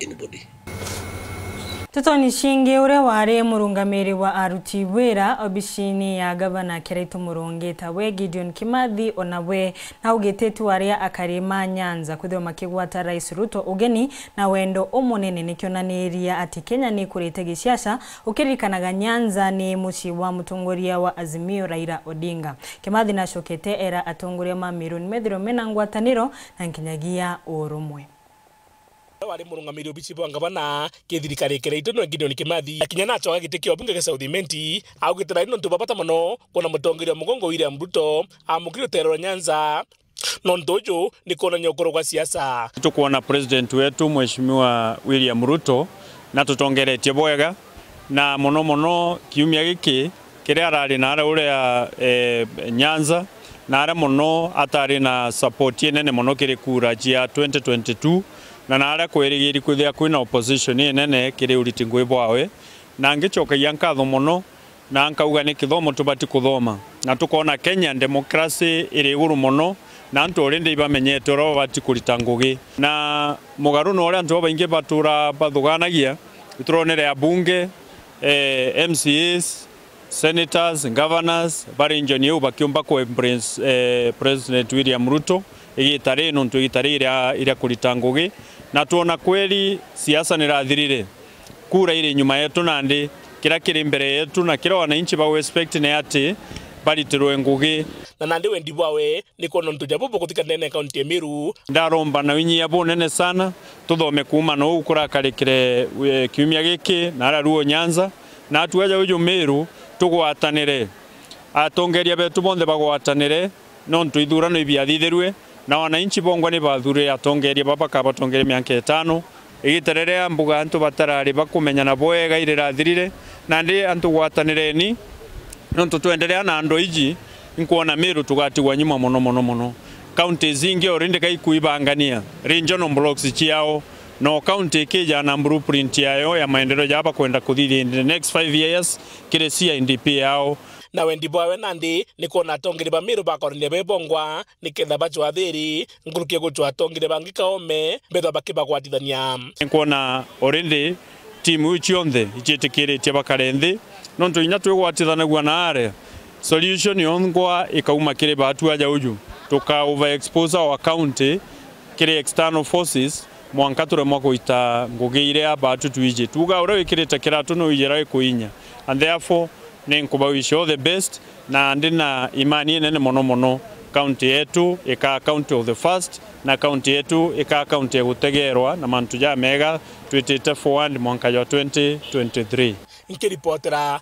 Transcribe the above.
anybody. Tutoni shinge uria wari murungamiri wa aruti wira obishini ya gavana Kiraitu Murungi tawe Gideon Kimathi onawe na ugetetu waria akarima Nyanza kuthio makigwata Rais Ruto ugeni na wendo omunene nikionaniria ati Kenya ni kurite giciaca ukirikanaga Nyanza ni muci wa mutongoria wa Azimio Raila Odinga. Kimathi na shokete era atongoria ma MERU methiro mena ngwataniro na nkinyagia urumwe. Wari murungamiri obichi bwa ngavana kithirikari Kiraitu no Gideon Kimathi akinya na choga gitikio bunge ge South Menti augitira ino ntubapata muno kuna mutongoria mugongo William Ruto amukiro terero Nyanza nondojo ni kona nyokoro kwa siasa. Tukuona president wetu mheshimiwa William Ruto na tutongeretie bwega na mono kiumia giki kiria arari na ara uria Nyanza na ara mono atari na support nene mono kiri kura ya 2022 na nara kwirigiri kuthia kwina opposition nene kiri uriti ngwibwawe na ngicoka yankatho mono na nkauga ni kithomo tubati kuthoma na tukona Kenya democracy iri iguru mono na antu orinde ibamenyete ro bati kurita ngugi na mugaru no ria antu baingi batura bathuganagia ituronere abunge MCAs senators governors bari engineer bakiumba ko President William Ruto igitare no ntugitare ira kurita ngugi na tuona kweli siasa nirathirire kura ire nyuma yetu nandi kira kiri mbere yetu na kira wananchi ba respect ne ati baritirwe ngugi na nandi wendi bwawe ni kono ntujabu bokutika nene county ya MERU ndaromba na winyi yabo nene sana tuthome kuma no ukura karikire kiumia giki na araruo Nyanza na atuaja uju MERU tugwatanire atongeria betu bonde bagwatanire no ntuithurano ibiathitherwe na wananchi bongwa ni bathure atongeria baba kabatongeria miaka 5 igiterere ambuga antu batarari bakumenya na bwega irirathirire na ndi antu gwatanire ni no tuendelea na ando iji nkuona MERU tugatigwa nyuma mono county zingi orinde kai kuibangania regional blocks chiao no county kija na blueprint yayo ya maendeleo jaba kwenda kuthiri in the next 5 years kile CNDP yao na wendi bwawe nandi ni kona atongeri ba MERU bakorinde bebongwa ni ketha bachwa thiri ngurukie guchwa atongeri bangi kaome betho bakibagwatithania nkuona orinde timu uchionde ichitikirite bakarenthi no ntuinya twigwatithanaguo na are solution yongwa ikauma kire batu aja uju tuka overexpose our county kire external forces mwankature mwako ita ngugeire abatu tuije tuga ura wikirite kiratu no ijera kuinya and therefore ninkuba wish all the best na ndina imani nene mono county yetu ika county of the first na county yetu ika county ya gutegerwa na mantu ja mega twitite forward mwanka ya 2023 nkiripotera